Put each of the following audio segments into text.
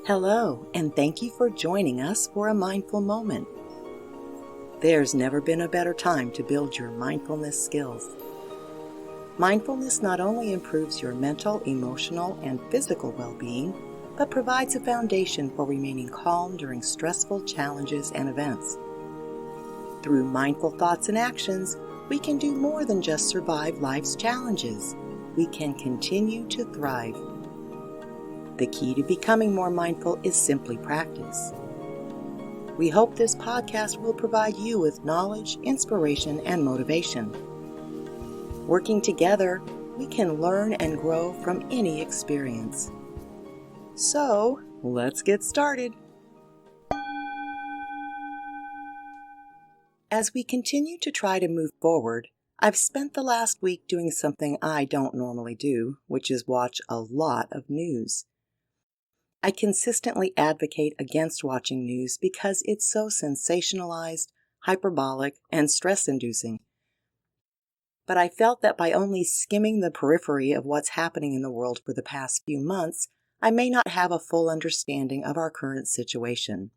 Hello, and thank you for joining us for a mindful moment. There's never been a better time to build your mindfulness skills. Mindfulness not only improves your mental, emotional, and physical well-being, but provides a foundation for remaining calm during stressful challenges and events. Through mindful thoughts and actions, we can do more than just survive life's challenges. We can continue to thrive. The key to becoming more mindful is simply practice. We hope this podcast will provide you with knowledge, inspiration, and motivation. Working together, we can learn and grow from any experience. So, let's get started. As we continue to try to move forward, I've spent the last week doing something I don't normally do, which is watch a lot of news. I consistently advocate against watching news because it's so sensationalized, hyperbolic, and stress-inducing. But I felt that by only skimming the periphery of what's happening in the world for the past few months, I may not have a full understanding of our current situation.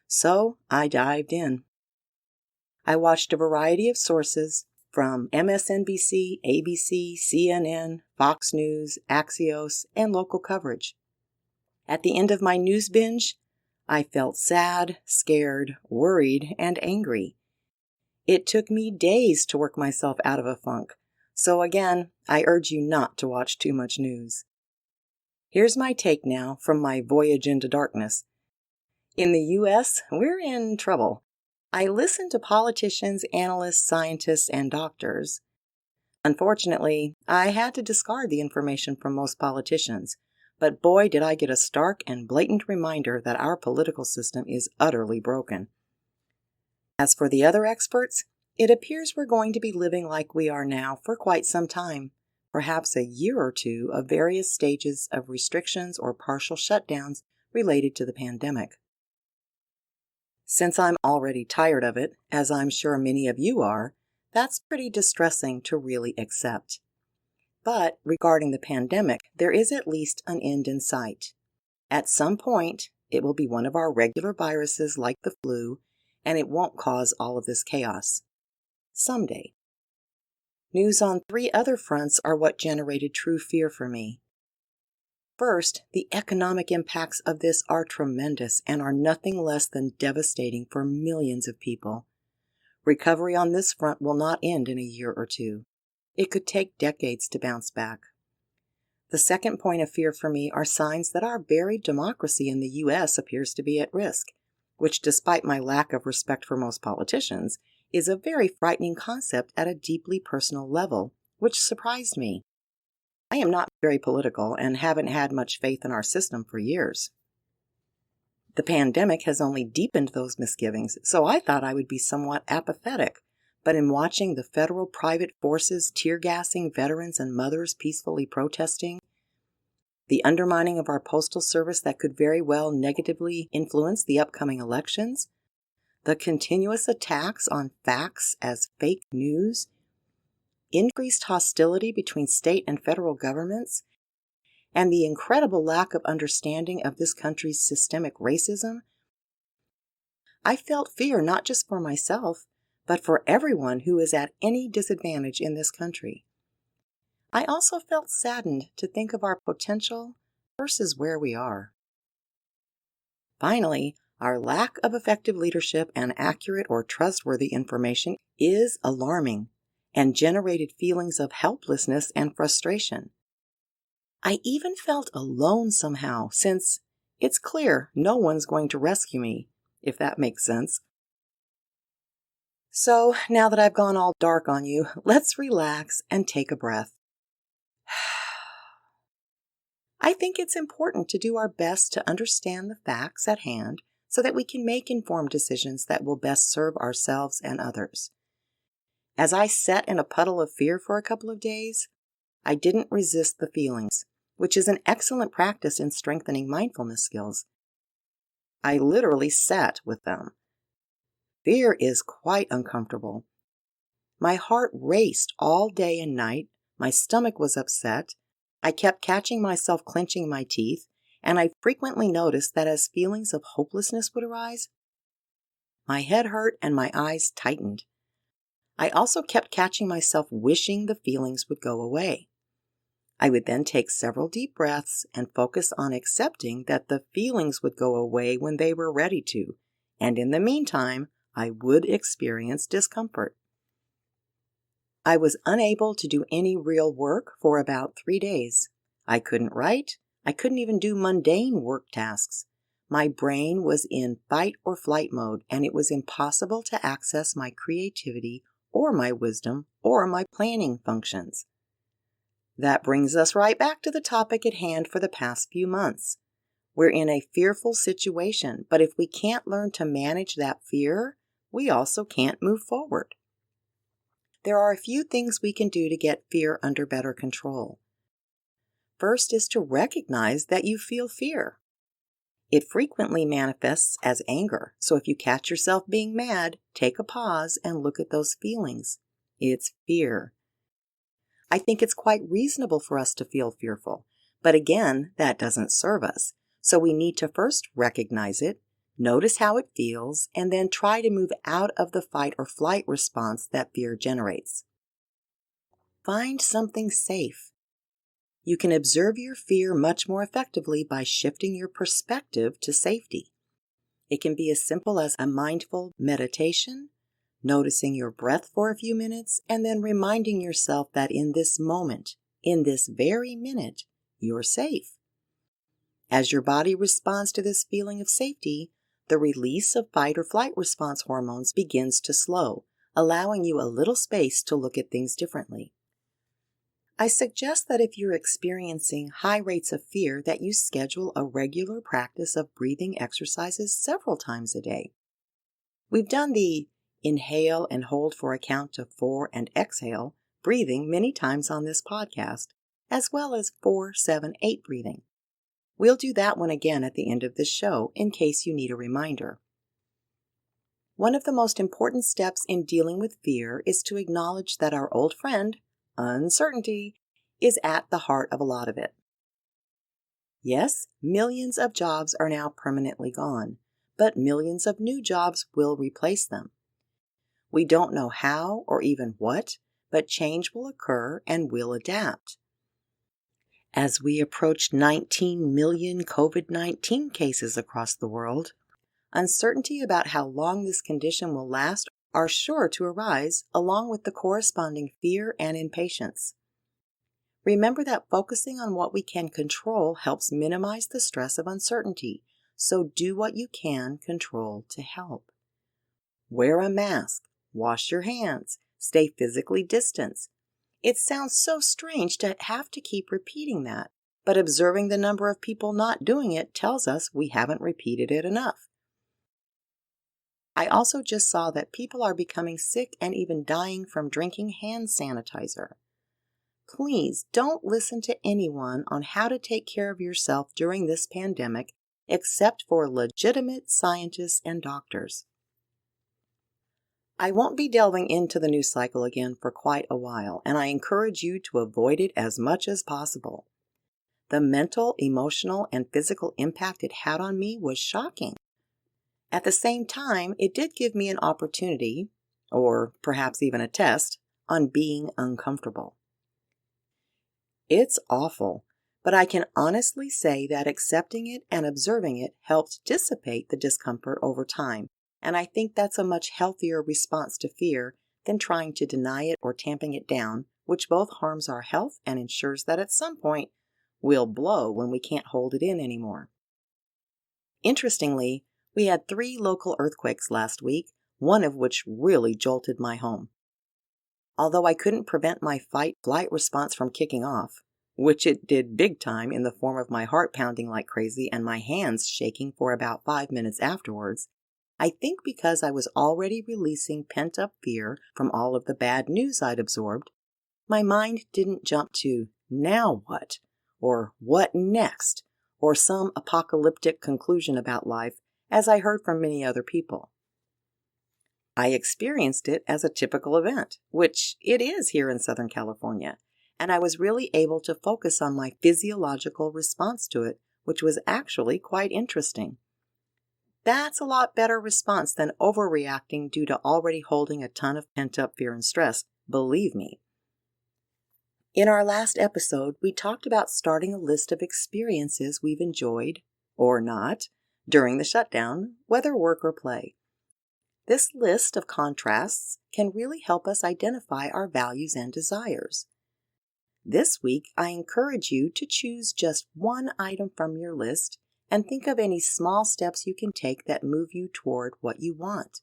So I dived in. I watched a variety of sources from MSNBC, ABC, CNN, Fox News, Axios, and local coverage. At the end of my news binge, I felt sad, scared, worried, and angry. It took me days to work myself out of a funk, so again, I urge you not to watch too much news. Here's my take now from my voyage into darkness. In the U.S., we're in trouble. I listen to politicians, analysts, scientists, and doctors. Unfortunately, I had to discard the information from most politicians. But boy, did I get a stark and blatant reminder that our political system is utterly broken. As for the other experts, it appears we're going to be living like we are now for quite some time, perhaps a year or two of various stages of restrictions or partial shutdowns related to the pandemic. Since I'm already tired of it, as I'm sure many of you are, that's pretty distressing to really accept. But regarding the pandemic, there is at least an end in sight. At some point, it will be one of our regular viruses like the flu, and it won't cause all of this chaos. Someday. News on 3 other fronts are what generated true fear for me. First, the economic impacts of this are tremendous and are nothing less than devastating for millions of people. Recovery on this front will not end in a year or two. It could take decades to bounce back. The second point of fear for me are signs that our very democracy in the U.S. appears to be at risk, which, despite my lack of respect for most politicians, is a very frightening concept at a deeply personal level, which surprised me. I am not very political and haven't had much faith in our system for years. The pandemic has only deepened those misgivings, so I thought I would be somewhat apathetic. But in watching the federal private forces tear-gassing veterans and mothers peacefully protesting, the undermining of our postal service that could very well negatively influence the upcoming elections, the continuous attacks on facts as fake news, increased hostility between state and federal governments, and the incredible lack of understanding of this country's systemic racism, I felt fear not just for myself, but for everyone who is at any disadvantage in this country. I also felt saddened to think of our potential versus where we are. Finally, our lack of effective leadership and accurate or trustworthy information is alarming and generated feelings of helplessness and frustration. I even felt alone somehow, since it's clear no one's going to rescue me, if that makes sense. So, now that I've gone all dark on you, let's relax and take a breath. I think it's important to do our best to understand the facts at hand so that we can make informed decisions that will best serve ourselves and others. As I sat in a puddle of fear for a couple of days, I didn't resist the feelings, which is an excellent practice in strengthening mindfulness skills. I literally sat with them. Fear is quite uncomfortable. My heart raced all day and night, my stomach was upset, I kept catching myself clenching my teeth, and I frequently noticed that as feelings of hopelessness would arise, my head hurt and my eyes tightened. I also kept catching myself wishing the feelings would go away. I would then take several deep breaths and focus on accepting that the feelings would go away when they were ready to, and in the meantime, I would experience discomfort. I was unable to do any real work for about 3 days. I couldn't write. I couldn't even do mundane work tasks. My brain was in fight or flight mode, and it was impossible to access my creativity or my wisdom or my planning functions. That brings us right back to the topic at hand for the past few months. We're in a fearful situation, but if we can't learn to manage that fear, we also can't move forward. There are a few things we can do to get fear under better control. First is to recognize that you feel fear. It frequently manifests as anger, so if you catch yourself being mad, take a pause and look at those feelings. It's fear. I think it's quite reasonable for us to feel fearful, but again, that doesn't serve us. So we need to first recognize it, notice how it feels, and then try to move out of the fight or flight response that fear generates. Find something safe. You can observe your fear much more effectively by shifting your perspective to safety. It can be as simple as a mindful meditation, noticing your breath for a few minutes, and then reminding yourself that in this moment, in this very minute, you're safe. As your body responds to this feeling of safety, the release of fight or flight response hormones begins to slow, allowing you a little space to look at things differently. I suggest that if you're experiencing high rates of fear, that you schedule a regular practice of breathing exercises several times a day. We've done the inhale and hold for a count of 4 and exhale breathing many times on this podcast, as well as 4-7-8 breathing. We'll do that one again at the end of this show in case you need a reminder. One of the most important steps in dealing with fear is to acknowledge that our old friend, uncertainty, is at the heart of a lot of it. Yes, millions of jobs are now permanently gone, but millions of new jobs will replace them. We don't know how or even what, but change will occur and we'll adapt. As we approach 19 million COVID-19 cases across the world, uncertainty about how long this condition will last are sure to arise, along with the corresponding fear and impatience. Remember that focusing on what we can control helps minimize the stress of uncertainty, so do what you can control to help. Wear a mask, wash your hands, stay physically distanced. It sounds so strange to have to keep repeating that, but observing the number of people not doing it tells us we haven't repeated it enough. I also just saw that people are becoming sick and even dying from drinking hand sanitizer. Please don't listen to anyone on how to take care of yourself during this pandemic except for legitimate scientists and doctors. I won't be delving into the news cycle again for quite a while, and I encourage you to avoid it as much as possible. The mental, emotional, and physical impact it had on me was shocking. At the same time, it did give me an opportunity, or perhaps even a test, on being uncomfortable. It's awful, but I can honestly say that accepting it and observing it helped dissipate the discomfort over time, and I think that's a much healthier response to fear than trying to deny it or tamping it down, which both harms our health and ensures that at some point we'll blow when we can't hold it in anymore. Interestingly, we had 3 local earthquakes last week, one of which really jolted my home. Although I couldn't prevent my fight-flight response from kicking off, which it did big time in the form of my heart pounding like crazy and my hands shaking for about 5 minutes afterwards, I think because I was already releasing pent-up fear from all of the bad news I'd absorbed, my mind didn't jump to, now what? Or what next? Or some apocalyptic conclusion about life, as I heard from many other people. I experienced it as a typical event, which it is here in Southern California, and I was really able to focus on my physiological response to it which was actually quite interesting. That's a lot better response than overreacting due to already holding a ton of pent-up fear and stress, believe me. In our last episode, we talked about starting a list of experiences we've enjoyed, or not, during the shutdown, whether work or play. This list of contrasts can really help us identify our values and desires. This week, I encourage you to choose just one item from your list and think of any small steps you can take that move you toward what you want.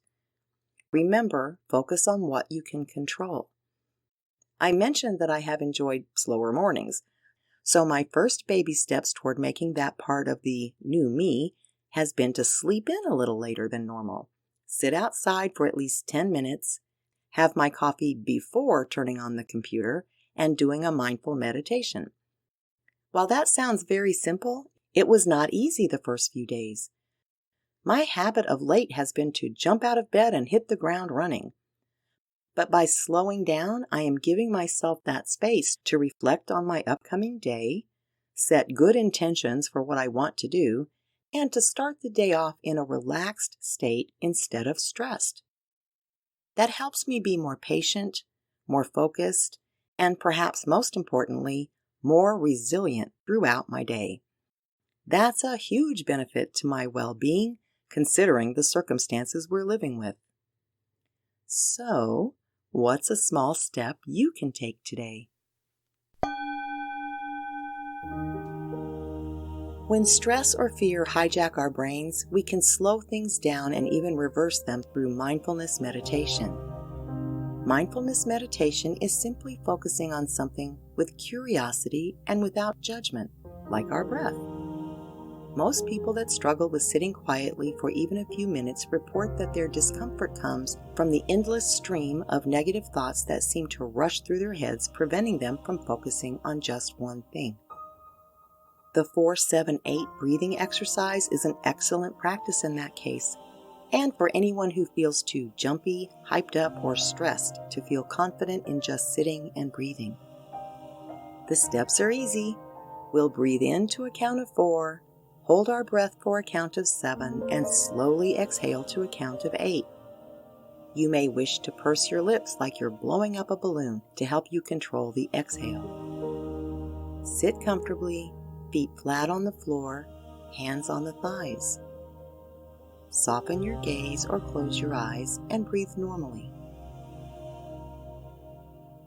Remember, focus on what you can control. I mentioned that I have enjoyed slower mornings, so my first baby steps toward making that part of the new me has been to sleep in a little later than normal, sit outside for at least 10 minutes, have my coffee before turning on the computer, and doing a mindful meditation. While that sounds very simple, it was not easy the first few days. My habit of late has been to jump out of bed and hit the ground running. But by slowing down, I am giving myself that space to reflect on my upcoming day, set good intentions for what I want to do, and to start the day off in a relaxed state instead of stressed. That helps me be more patient, more focused, and perhaps most importantly, more resilient throughout my day. That's a huge benefit to my well-being, considering the circumstances we're living with. So, what's a small step you can take today? When stress or fear hijack our brains, we can slow things down and even reverse them through mindfulness meditation. Mindfulness meditation is simply focusing on something with curiosity and without judgment, like our breath. Most people that struggle with sitting quietly for even a few minutes report that their discomfort comes from the endless stream of negative thoughts that seem to rush through their heads, preventing them from focusing on just one thing. The 4-7-8 breathing exercise is an excellent practice in that case, and for anyone who feels too jumpy, hyped up, or stressed to feel confident in just sitting and breathing. The steps are easy. We'll breathe in to a count of 4, hold our breath for a count of 7, and slowly exhale to a count of 8. You may wish to purse your lips like you're blowing up a balloon to help you control the exhale. Sit comfortably, feet flat on the floor, hands on the thighs. Soften your gaze or close your eyes and breathe normally.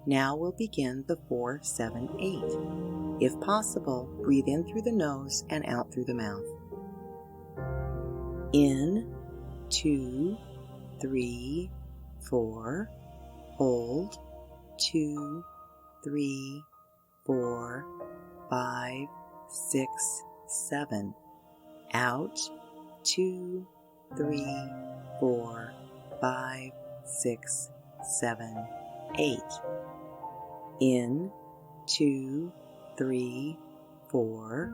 Now we'll begin the 4-7-8. If possible, breathe in through the nose and out through the mouth. In, 2, 3, 4. Hold, 2, 3, 4, 5, 6, 7. Out, 2, 3, 4, 5, 6, 7, 8. In, 2, 3, 4.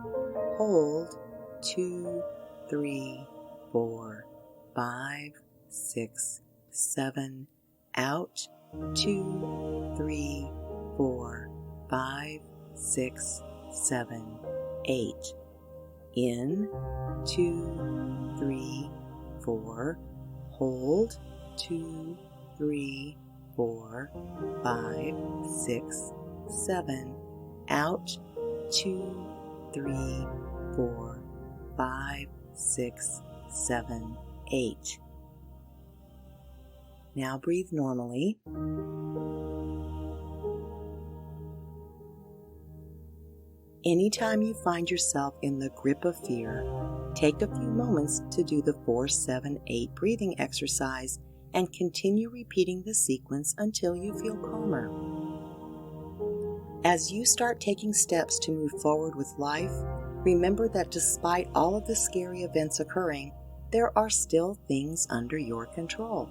Hold, 2, 3, 4, 5, 6, 7. Out, 2, 3, 4, 5, 6, 7, 8. In, 2, 3, 4. Hold, 2, 3, 4, 5, 6, 7. Out, 2, 3, 4, 5, 6, 7, 8. Now breathe normally. Anytime you find yourself in the grip of fear, take a few moments to do the 4-7-8 breathing exercise and continue repeating the sequence until you feel calmer. As you start taking steps to move forward with life, remember that despite all of the scary events occurring, there are still things under your control.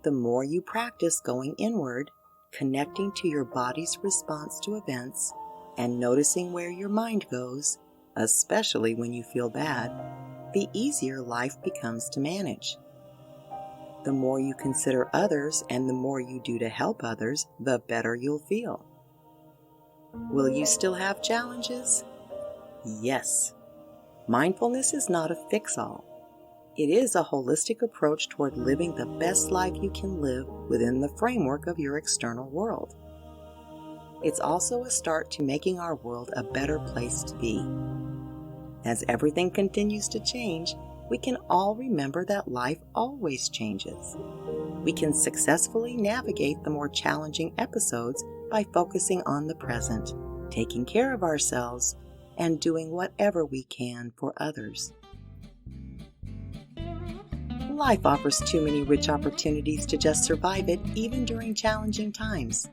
The more you practice going inward, connecting to your body's response to events, and noticing where your mind goes, especially when you feel bad, the easier life becomes to manage. The more you consider others and the more you do to help others, the better you'll feel. Will you still have challenges? Yes, Mindfulness is not a fix-all. It is a holistic approach toward living the best life you can live within the framework of your external world. It's also a start to making our world a better place to be. As everything continues to change, we can all remember that life always changes. We can successfully navigate the more challenging episodes by focusing on the present, taking care of ourselves, and doing whatever we can for others. Life offers too many rich opportunities to just survive it, even during challenging times.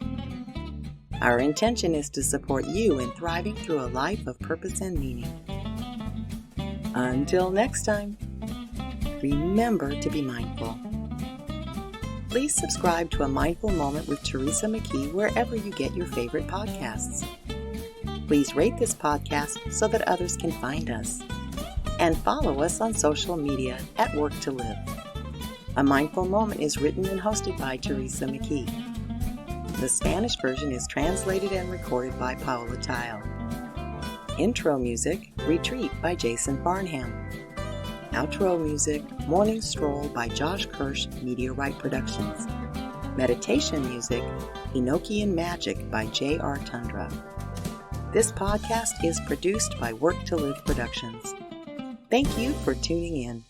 Our intention is to support you in thriving through a life of purpose and meaning. Until next time, remember to be mindful. Please subscribe to A Mindful Moment with Teresa McKee wherever you get your favorite podcasts. Please rate this podcast so that others can find us. And follow us on social media at Work to Live. A Mindful Moment is written and hosted by Teresa McKee. The Spanish version is translated and recorded by Paula Tile. Intro music, Retreat by Jason Farnham. Outro music, Morning Stroll by Josh Kirsch, Media Right Productions. Meditation music, Enochian Magic by J.R. Tundra. This podcast is produced by Work to Live Productions. Thank you for tuning in.